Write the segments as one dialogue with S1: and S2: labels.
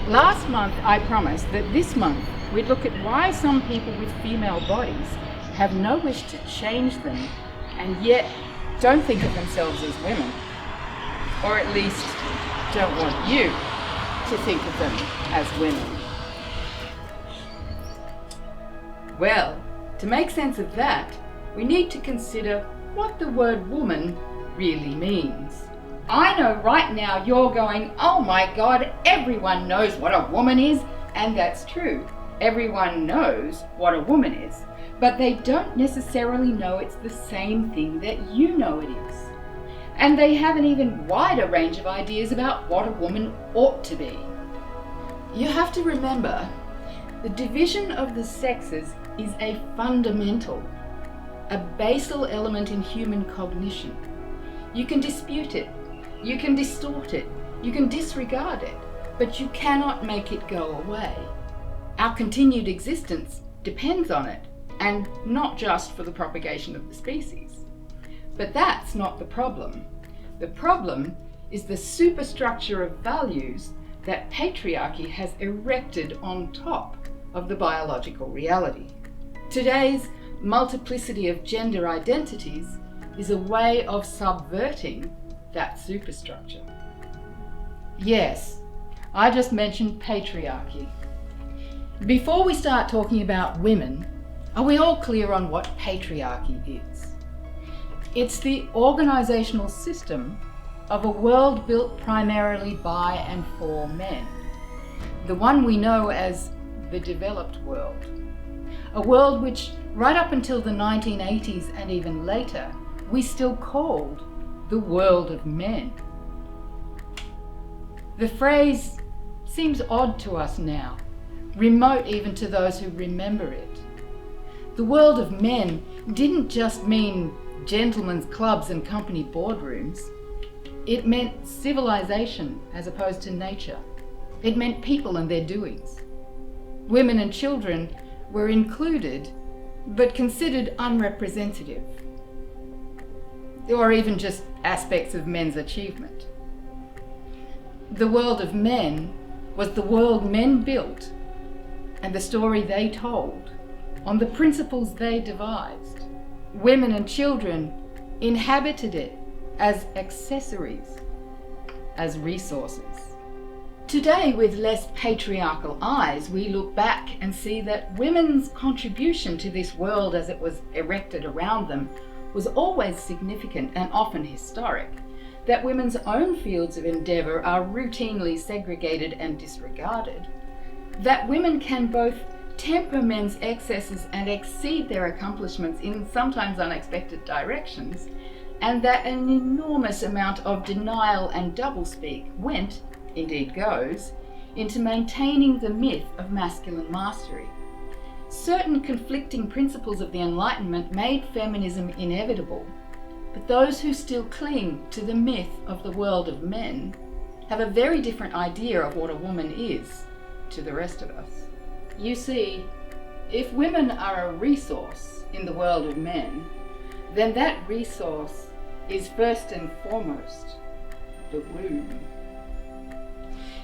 S1: Last month I promised that this month we'd look at why some people with female bodies have no wish to change them and yet don't think of themselves as women. Or at least don't want you to think of them as women. Well, to make sense of that, we need to consider what the word woman really means. I know right now you're going, oh my God, everyone knows what a woman is, and that's true. Everyone knows what a woman is, but they don't necessarily know it's the same thing that you know it is. And they have an even wider range of ideas about what a woman ought to be. You have to remember, the division of the sexes is a fundamental, a basal element in human cognition. You can dispute it, you can distort it, you can disregard it, but you cannot make it go away. Our continued existence depends on it, and not just for the propagation of the species. But that's not the problem. The problem is the superstructure of values that patriarchy has erected on top of the biological reality. Today's multiplicity of gender identities is a way of subverting that superstructure. Yes, I just mentioned patriarchy. Before we start talking about women, are we all clear on what patriarchy is? It's the organizational system of a world built primarily by and for men. The one we know as the developed world. A world which, right up until the 1980s and even later, we still called the world of men. The phrase seems odd to us now, remote even to those who remember it. The world of men didn't just mean gentlemen's clubs and company boardrooms. It meant civilization as opposed to nature. It meant people and their doings. Women and children were included, but considered unrepresentative, or even just aspects of men's achievement. The world of men was the world men built and the story they told on the principles they devised. Women and children inhabited it as accessories, as resources. Today, with less patriarchal eyes, we look back and see that women's contribution to this world as it was erected around them was always significant and often historic, that women's own fields of endeavour are routinely segregated and disregarded, that women can both temper men's excesses and exceed their accomplishments in sometimes unexpected directions, and that an enormous amount of denial and doublespeak went, indeed goes, into maintaining the myth of masculine mastery. Certain conflicting principles of the Enlightenment made feminism inevitable, but those who still cling to the myth of the world of men have a very different idea of what a woman is to the rest of us. You see, if women are a resource in the world of men, then that resource is first and foremost the womb.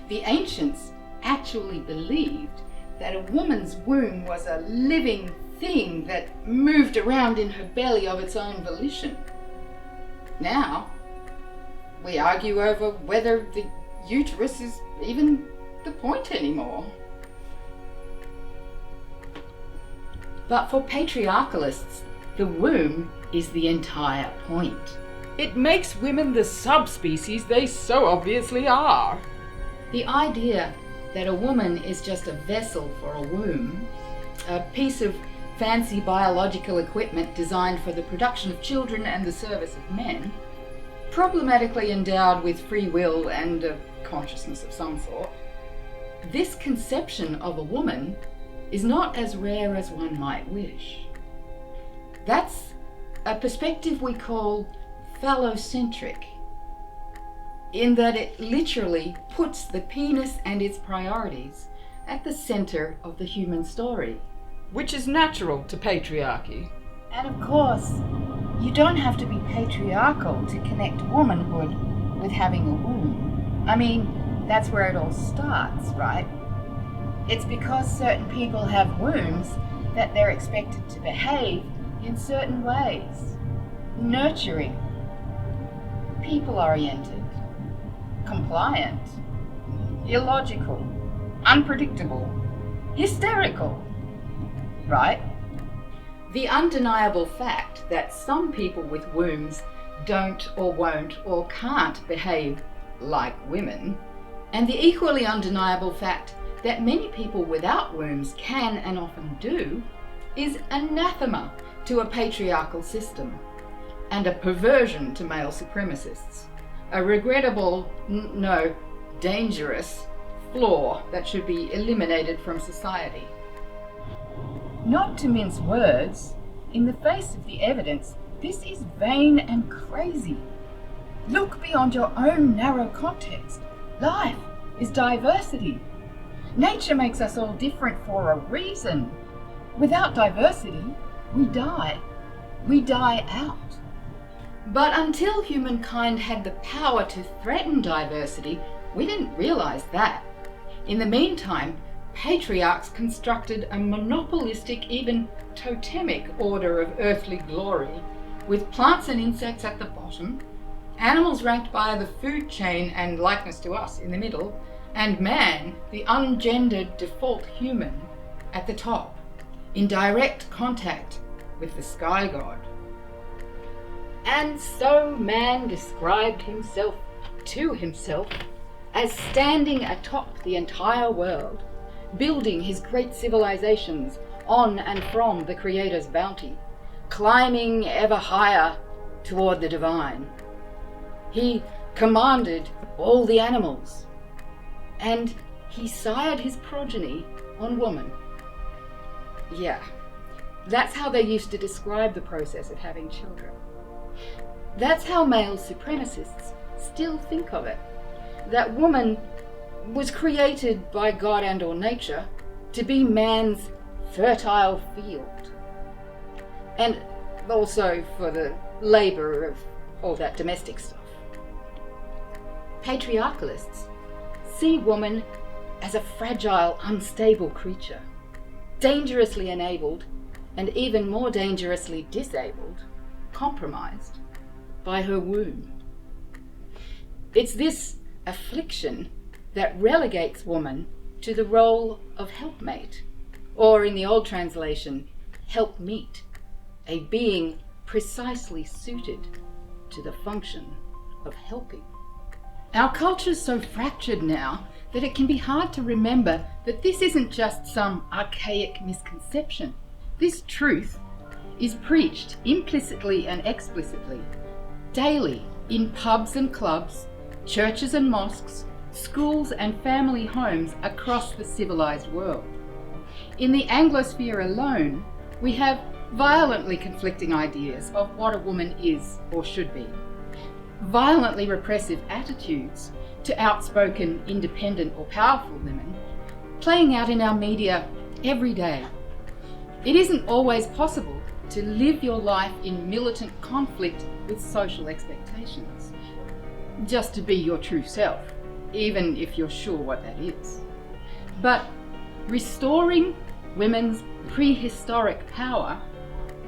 S1: The ancients actually believed that a woman's womb was a living thing that moved around in her belly of its own volition. Now, we argue over whether the uterus is even the point anymore. But for patriarchalists, the womb is the entire point.
S2: It makes women the subspecies they so obviously are.
S1: The idea that a woman is just a vessel for a womb, a piece of fancy biological equipment designed for the production of children and the service of men, problematically endowed with free will and a consciousness of some sort, this conception of a woman is not as rare as one might wish. That's a perspective we call phallocentric, in that it literally puts the penis and its priorities at the center of the human story.
S2: Which is natural to patriarchy.
S1: And of course, you don't have to be patriarchal to connect womanhood with having a womb. I mean, That's where it all starts, right? It's because certain people have wombs that they're expected to behave in certain ways. Nurturing, people-oriented, compliant, illogical, unpredictable, hysterical, right? The undeniable fact that some people with wombs don't or won't or can't behave like women, and the equally undeniable fact that many people without wombs can and often do, is anathema to a patriarchal system and a perversion to male supremacists, a regrettable, no, dangerous flaw that should be eliminated from society. Not to mince words, in the face of the evidence, this is vain and crazy. Look beyond your own narrow context. Life is diversity. Nature makes us all different for a reason. Without diversity, we die. We die out. But until humankind had the power to threaten diversity, we didn't realize that. In the meantime, patriarchs constructed a monopolistic, even totemic order of earthly glory, with plants and insects at the bottom, animals ranked by the food chain and likeness to us in the middle, and man, the ungendered default human, at the top, in direct contact with the sky god. And so man described himself to himself as standing atop the entire world, building his great civilizations on and from the Creator's bounty, climbing ever higher toward the divine. He commanded all the animals, and he sired his progeny on woman. Yeah, that's how they used to describe the process of having children. That's how male supremacists still think of it. That woman was created by God and or nature to be man's fertile field. And also for the labour of all that domestic stuff. Patriarchalists see woman as a fragile, unstable creature, dangerously enabled and even more dangerously disabled, compromised by her womb. It's this affliction that relegates woman to the role of helpmate, or in the old translation, helpmeet, a being precisely suited to the function of helping. Our culture's so fractured now that it can be hard to remember that this isn't just some archaic misconception. This truth is preached implicitly and explicitly, daily, in pubs and clubs, churches and mosques, schools and family homes across the civilized world. In the Anglosphere alone, we have violently conflicting ideas of what a woman is or should be, violently repressive attitudes to outspoken, independent or powerful women, playing out in our media every day. It isn't always possible to live your life in militant conflict with social expectations, just to be your true self, even if you're sure what that is. But restoring women's prehistoric power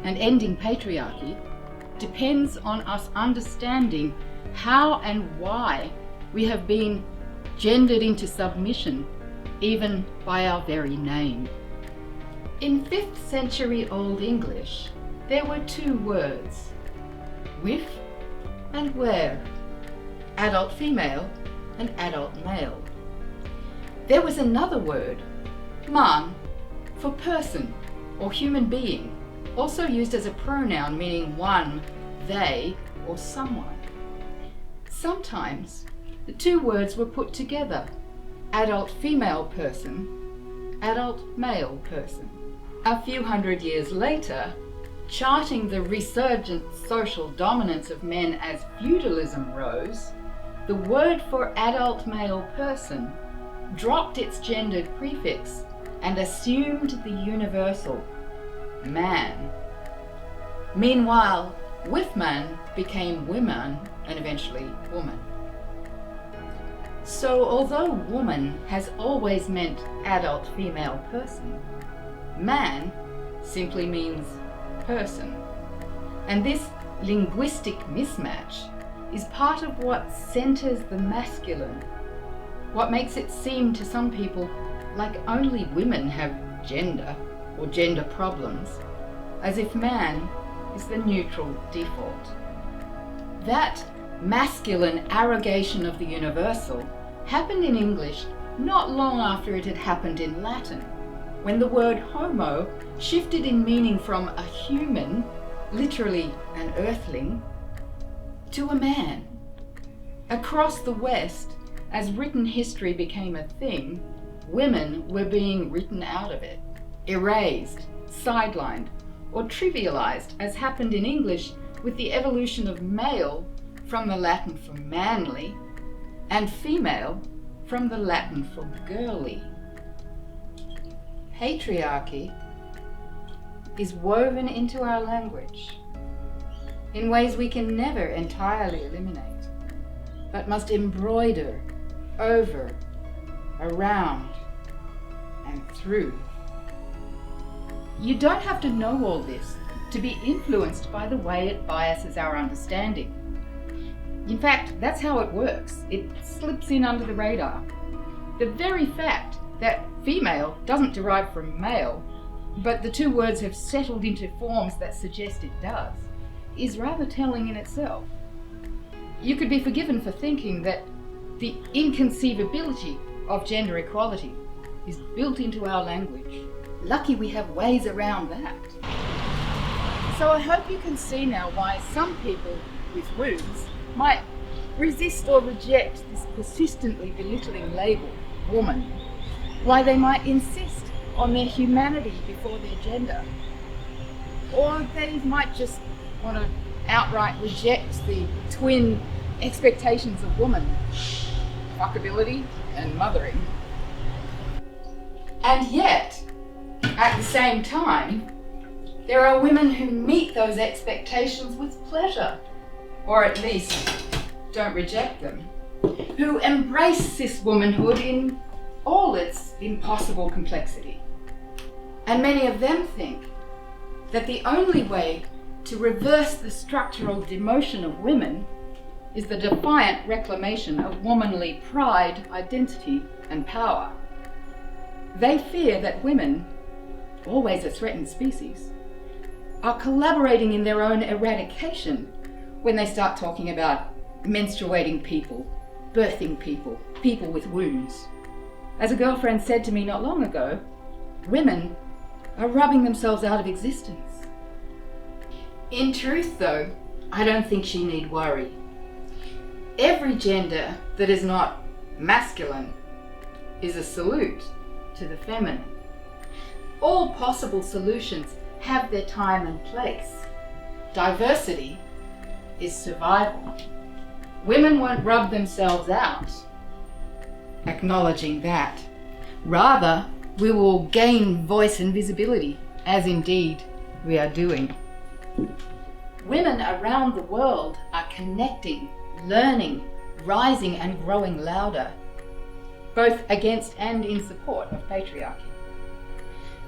S1: and ending patriarchy depends on us understanding how and why we have been gendered into submission, even by our very name. In 5th century Old English, there were two words, with and where, adult female and adult male. There was another word, man, for person or human being, also used as a pronoun meaning one, they, or someone. Sometimes the two words were put together, adult female person, adult male person. A few hundred years later, charting the resurgent social dominance of men as feudalism rose, the word for adult male person dropped its gendered prefix and assumed the universal, man. Meanwhile, with man became women and eventually woman. So although woman has always meant adult female person, man simply means person. And this linguistic mismatch is part of what centers the masculine, what makes it seem to some people like only women have gender or gender problems, as if man is the neutral default. That masculine arrogation of the universal happened in English not long after it had happened in Latin, when the word homo shifted in meaning from a human, literally an earthling, to a man. Across the West, as written history became a thing, women were being written out of it, erased, sidelined, or trivialized, as happened in English with the evolution of male from the Latin for manly, and female from the Latin for girly. Patriarchy is woven into our language in ways we can never entirely eliminate, but must embroider over, around, and through. You don't have to know all this to be influenced by the way it biases our understanding. In fact, that's how it works. It slips in under the radar. The very fact that female doesn't derive from male, but the two words have settled into forms that suggest it does, is rather telling in itself. You could be forgiven for thinking that the inconceivability of gender equality is built into our language. Lucky we have ways around that. So I hope you can see now why some people with wounds might resist or reject this persistently belittling label, woman, why they might insist on their humanity before their gender, or they might just want to outright reject the twin expectations of woman, fuckability and mothering. And yet, at the same time, there are women who meet those expectations with pleasure, or at least don't reject them, who embrace cis womanhood in all its impossible complexity. And many of them think that the only way to reverse the structural demotion of women is the defiant reclamation of womanly pride, identity, and power. They fear that women, always a threatened species, are collaborating in their own eradication when they start talking about menstruating people, birthing people, people with wounds. As a girlfriend said to me not long ago, women are rubbing themselves out of existence. In truth, though, I don't think she need worry. Every gender that is not masculine is a salute to the feminine. All possible solutions have their time and place. Diversity is survival. Women won't rub themselves out, acknowledging that. Rather, we will gain voice and visibility, as indeed we are doing. Women around the world are connecting, learning, rising and growing louder, both against and in support of patriarchy.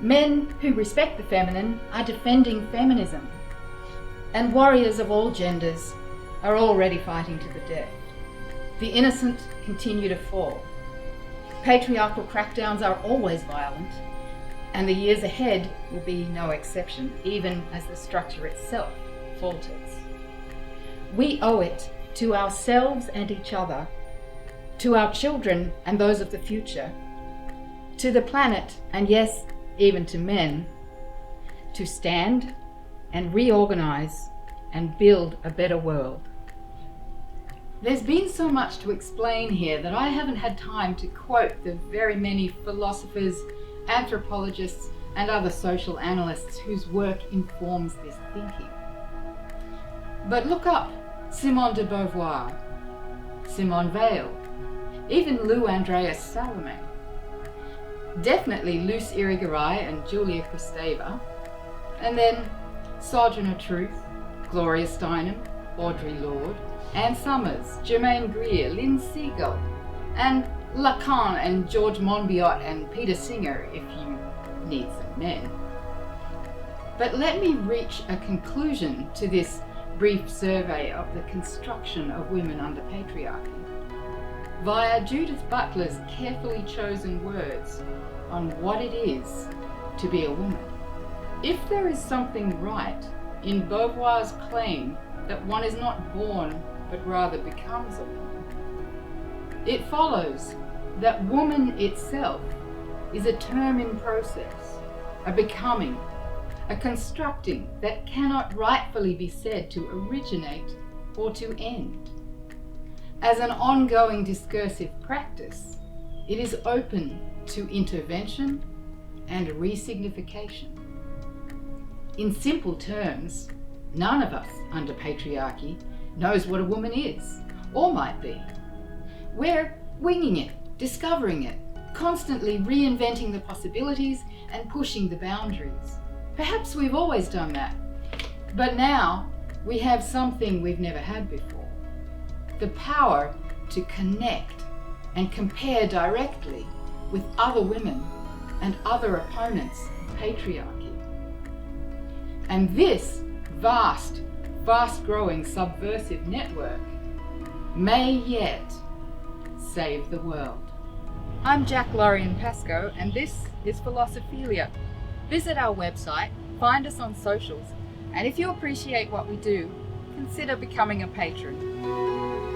S1: Men who respect the feminine are defending feminism, and warriors of all genders are already fighting to the death. The innocent continue to fall. Patriarchal crackdowns are always violent, and the years ahead will be no exception, even as the structure itself falters. We owe it to ourselves and each other, to our children and those of the future, to the planet, and yes, even to men, to stand and reorganize and build a better world. There's been so much to explain here that I haven't had time to quote the very many philosophers, anthropologists, and other social analysts whose work informs this thinking. But look up Simone de Beauvoir, Simone Weil, even Andreas Salome. Definitely Luce Irigaray and Julia Kristeva, and then Sojourner Truth, Gloria Steinem, Audre Lorde, Anne Summers, Germaine Greer, Lynne Segal, and Lacan and George Monbiot and Peter Singer if you need some men. But let me reach a conclusion to this brief survey of the construction of women under patriarchy via Judith Butler's carefully chosen words on what it is to be a woman. If there is something right in Beauvoir's claim that one is not born but rather becomes a woman, it follows that woman itself is a term in process, a becoming, a constructing that cannot rightfully be said to originate or to end. As an ongoing discursive practice, it is open to intervention and resignification. In simple terms, none of us under patriarchy knows what a woman is, or might be. We're winging it, discovering it, constantly reinventing the possibilities and pushing the boundaries. Perhaps we've always done that, but now we have something we've never had before. The power to connect and compare directly with other women and other opponents of patriarchy. And this vast, fast-growing subversive network may yet save the world. I'm Jacques Pascoe, and this is Philosophelia. Visit our website, find us on socials, and if you appreciate what we do, consider becoming a patron.